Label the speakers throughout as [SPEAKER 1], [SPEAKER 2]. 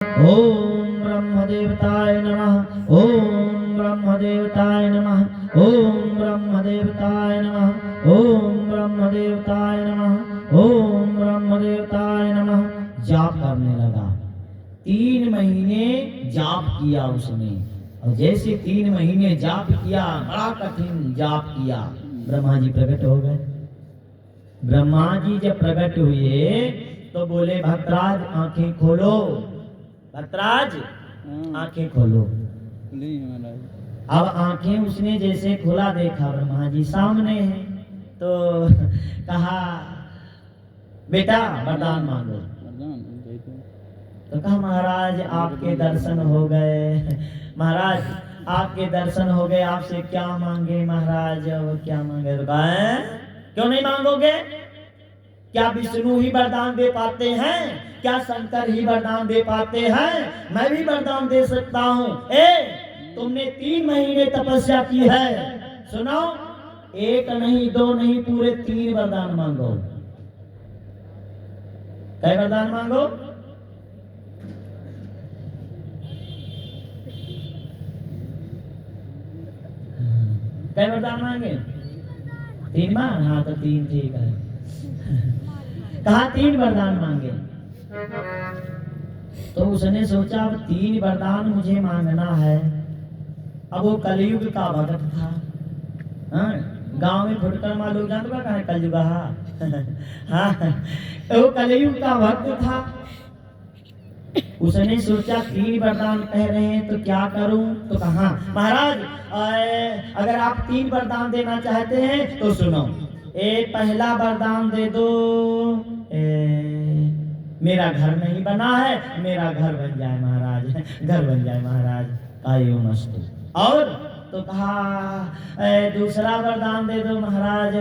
[SPEAKER 1] ओम ब्रह्मदेवताय नमः। ओम ब्रह्मदेवताय नमः। ओम ब्रह्मदेवताय नमः। ओम ब्रह्मदेवताय नमः। ओम ब्रह्मदेवताय नमः। जाप करने लगा। 3 महीने जाप किया उसने, और जैसे 3 महीने जाप किया, बड़ा कठिन जाप किया, ब्रह्मा जी प्रकट हो गए। ब्रह्मा जी जब प्रकट हुए तो बोले, भक्तराज आंखें खोलो। भक्तराज आंखें खोलो। अब आंखें उसने जैसे खोला, देखा ब्रह्मा जी सामने है, तो कहा, बेटा वरदान मांगो। तो कहा, महाराज आपके दर्शन हो गए, महाराज आपके दर्शन हो गए, आपसे क्या मांगे महाराज, अब क्या मांगे। तो कहा, क्यों नहीं मांगोगे? क्या विष्णु ही वरदान दे पाते हैं? क्या शंकर ही वरदान दे पाते हैं? मैं भी वरदान दे सकता हूँ। तुमने 3 महीने तपस्या की है, सुनो, 1 नहीं 2 नहीं, पूरे 3 वरदान मांगो। क्या वरदान मांगो? क्या वरदान मांगे? 3 बार? हाँ तो 3 ठीक है। कहा 3 वरदान मांगे। तो उसने सोचा, अब 3 वरदान मुझे मांगना है। अब वो कलयुग का भगत था। हाँ, गांव में फुटकर मालूम जानते कहा है कलयुग। हाँ, वो कलयुग का भक्त था। उसने सोचा 3 वरदान कह रहे हैं तो क्या करूं। तो कहा, महाराज अगर आप 3 वरदान देना चाहते हैं तो सुनो। पहला वरदान दे दो, मेरा घर नहीं बना है, मेरा घर बन जाए महाराज, घर बन जाए महाराज, कायो मस्तु। और तो कहा, दूसरा वरदान दे दो महाराज,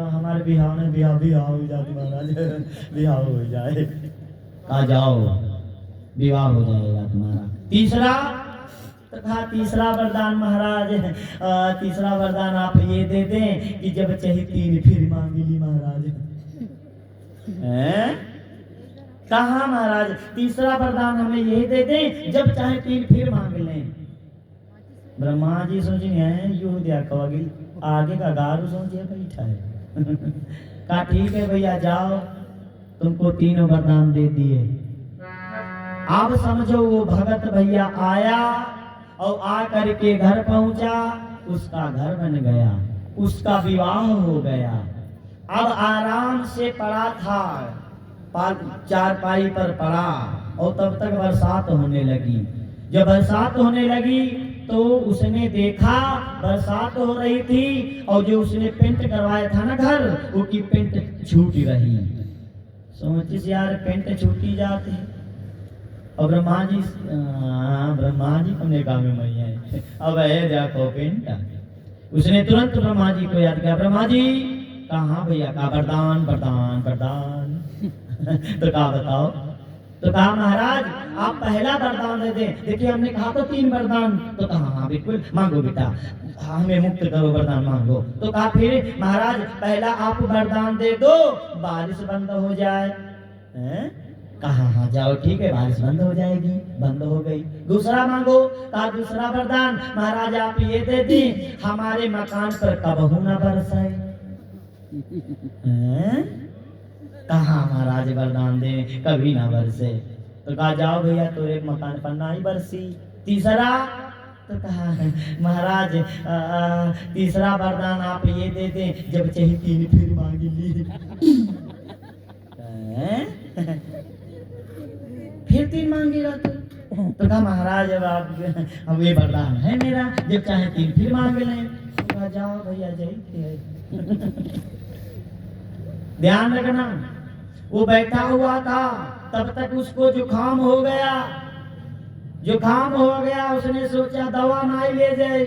[SPEAKER 1] हमारे बिहाव में बिहाव हो जाती महाराज, बिहाव हो जाए। कहा, जाओ विवाह हो जाएगा तुम्हारा। तीसरा तो कहा, तीसरा वरदान महाराज, तीसरा वरदान आप ये दे दें कि जब चाहे 3 फिर मांग ली महाराज। कहा, महाराज तीसरा वरदान हमें यही दे दें, जब चाहे 3 फिर मांग लें। ब्रह्मा जी सोच यू दिया कहोगी, आगे का गारू सोचिए बैठा है। कहा, ठीक है भैया जाओ, तुमको 3 वरदान दे दिए। आप समझो वो भगत भैया आया और आ करके घर पहुंचा, उसका घर बन गया, उसका विवाह हो गया। अब आराम से पड़ा था, चारपाई पर पड़ा, और तब तक बरसात होने लगी। जब बरसात होने लगी तो उसने देखा बरसात हो रही थी, और जो उसने पेंट करवाया था ना घर, वो की पेंट छूट रही। सोचिस यार, पेंट छूटी जाती। और ब्रह्मा जी अपने गाँव में मई है, अब देखो पेंट। उसने तुरंत ब्रह्मा जी को याद किया, ब्रह्मा जी कहाँ भैया? का वरदान वरदान वरदान। तो कहा, बताओ। तो कहा, महाराज आप पहला वरदान दे दें। देखिए हमने कहा तो 3 वरदान। तो कहा, हाँ बिल्कुल मांगो बेटा, हमें मुक्त करो, वरदान मांगो। तो कहा, फिर महाराज पहला आप वरदान दे दो, बारिश बंद हो जाए। कहा, हाँ जाओ ठीक है, बारिश बंद हो जाएगी। बंद हो गई। दूसरा मांगो। कहा, दूसरा वरदान महाराज आप ये दे दी, हमारे मकान पर कबहू न बरसाए। कहा, महाराज वरदान दे कभी ना बरसे। तो कहा, जाओ भैया तो एक मकान पर ना ही बरसी। तीसरा तो कहा, महाराज तीसरा वरदान आप ये दे दें, जब चाहे 3 फिर मांग ली। फिर 3 मांगेगा तो कहा, महाराज अब ये वरदान है मेरा, जब चाहे 3 फिर मांग लें। तो कहा, जाओ भैया जय। ध्यान रखना, वो बैठा हुआ था, तब तक उसको जुकाम हो गया। जुकाम हो गया, उसने सोचा दवा ना ही ले जाए।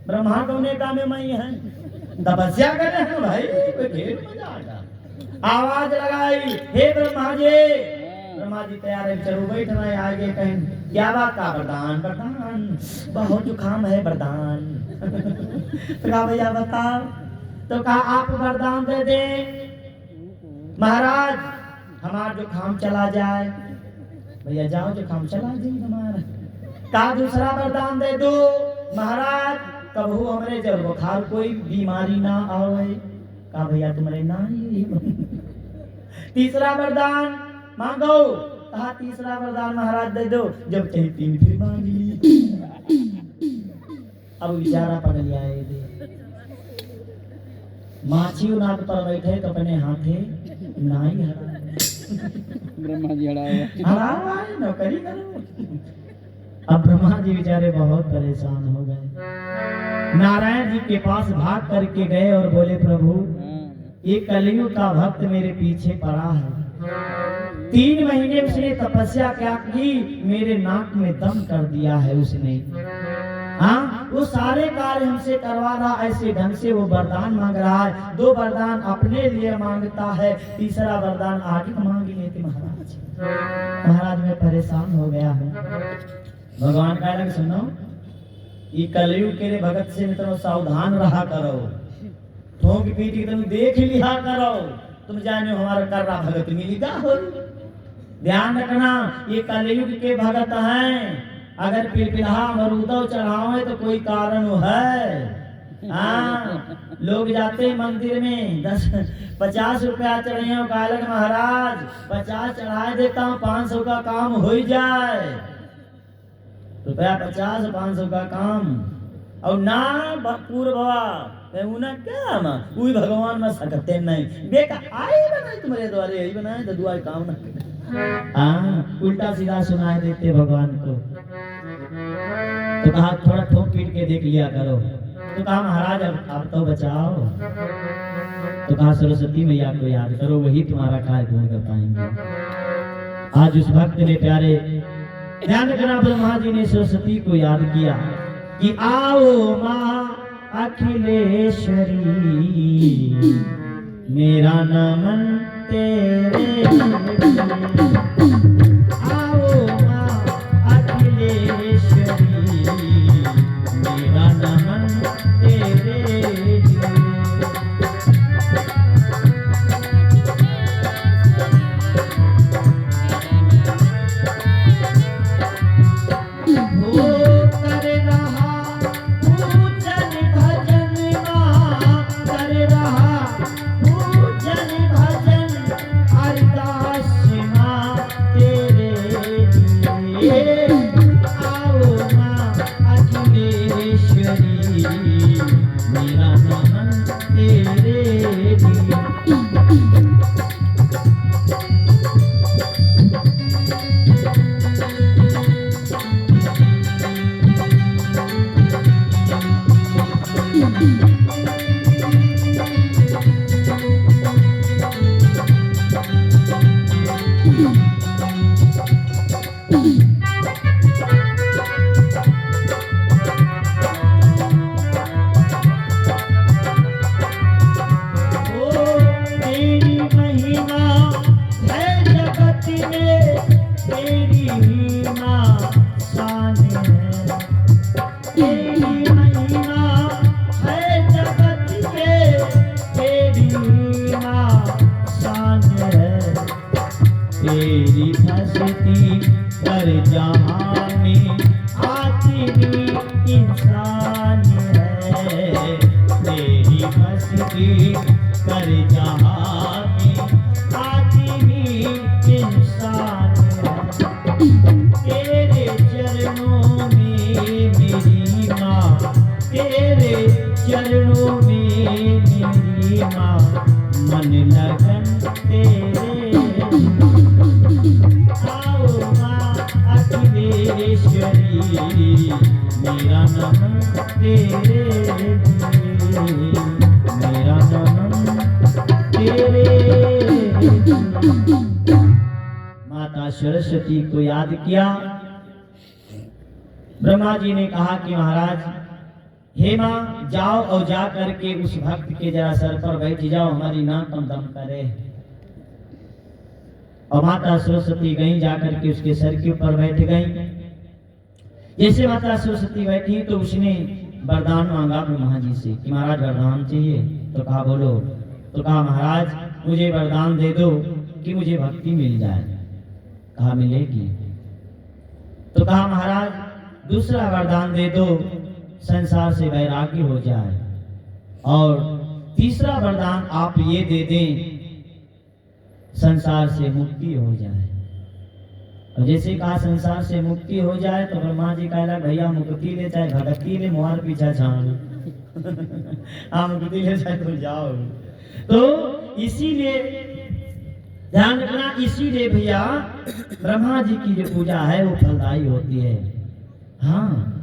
[SPEAKER 1] ब्रह्मा कोने का में मई है, तपस्या कर रहे हैं भाई, ढेर मजा आएगा। आवाज लगाई, हे ब्रह्मा जी। ब्रह्मा जी तैयार है, चलो बैठ रहे आगे। कहीं क्या बात? का वरदान वरदान, बहुत जुकाम है वरदान। तो कहा, भैया बताओ। तो कहा, आप वरदान दे दे महाराज, हमारा जुकाम चला जाए। भैया जाओ जो काम चला जी हमारा। का दूसरा वरदान दे दो महाराज, कबहू हमरे जब बुखार कोई बीमारी ना आवे। का भैया तुम्हारे ना ही तीसरा वरदान मांगो। कहा तीसरा वरदान महाराज दे दो, जब चाहे 3 फिर मांग ली। अब बेचारा पगल आए दे माछी नाक पर बैठे तो अपने हाथे नाई हरा
[SPEAKER 2] ब्रह्मा जी
[SPEAKER 1] हरा नौकरी करो। अब ब्रह्मा जी बेचारे बहुत परेशान हो गए, नारायण जी के पास भाग करके गए और बोले प्रभु ये कलयुग का भक्त मेरे पीछे पड़ा है, 3 महीने उसने तपस्या क्या की, मेरे नाक में दम कर दिया है उसने। हाँ वो सारे कार्य हमसे करवा रहा, ऐसे ढंग से वो वरदान मांग रहा है। 2 वरदान अपने लिए मांगता है, तीसरा वरदान आगे मांग लेते महाराज। महाराज मैं परेशान हो गया हूँ। भगवान का लग सुनो, ये कलयुग के लिए भगत से मित्रों सावधान रहा करो, ठोक पीटी तुम देख लिया करो, तुम जाने हमारा कर रहा भगत मिलेगा हो। ध्यान रखना ये कलयुग के भगत हैं, अगर पिलपिलहा मरूदो चढ़ावे तो कोई कारण है। हाँ लोग जाते मंदिर में 50 रुपया चढ़े हो, कालक महाराज 50 चढ़ा देता हूँ, 500 का काम हो ही जाए। रुपया 50 500 का काम और ना पूर्व बाबा क्या ना कोई भगवान में सकते नहीं बेका आए बनाए तुम्हारे द्वारे यही बनाए तो दुआ काम ना। हाँ उल्टा सीधा सुनाए देते भगवान को। तो कहा थोड़ा ठोक पीट के देख लिया करो। तो कहा महाराज अब तो बचाओ। तो कहा सरस्वती मैया को याद करो, वही तुम्हारा कार्य पूर्ण कर पाएंगे। आज उस भक्त ने प्यारे ध्यान रखना, ब्रह्मा जी ने सरस्वती को याद किया कि आओ माँ अखिलेश्वरी, मेरा नमन तेरे। आओ माँ अखिलेश्वरी, मेरा नमन तेरे। तेरी भक्ति कर जहाँ में आती भी इंसान है। तेरी भक्ति कर जहाँ में आती भी इंसान है। तेरे चरणों में मेरी माँ, तेरे चरणों में मेरी माँ, मन लगन तेरे। मेरा नमन तेरे, मेरा नमन तेरे। माता सरस्वती को याद किया। ब्रह्मा जी ने कहा कि महाराज हे माँ जाओ और जा करके उस भक्त के जरा सर पर बैठ जाओ, हमारी नाक कम दम करे। और माता सरस्वती गई, जाकर के उसके सर के ऊपर बैठ गई। जैसे माता सरस्वती बैठी तो उसने वरदान मांगा ब्रह्मा जी से कि महाराज वरदान चाहिए। तो कहा बोलो। तो कहा महाराज मुझे वरदान दे दो कि मुझे भक्ति मिल जाए। कहा मिलेगी। तो कहा महाराज दूसरा वरदान दे दो, संसार से वैराग्य हो जाए, और तीसरा वरदान आप ये दे दें, संसार से मुक्ति हो जाए। और जैसे कहा संसार से मुक्ति हो जाए तो ब्रह्मा जी कहला भैया मुक्ति ले चाहे भटकती ले मोहर पीछा छान मुक्ति ले चाहे तो जाओ। तो इसीलिए ध्यान रखना, इसीलिए भैया ब्रह्मा जी की जो पूजा है वो फलदायी होती है। हाँ,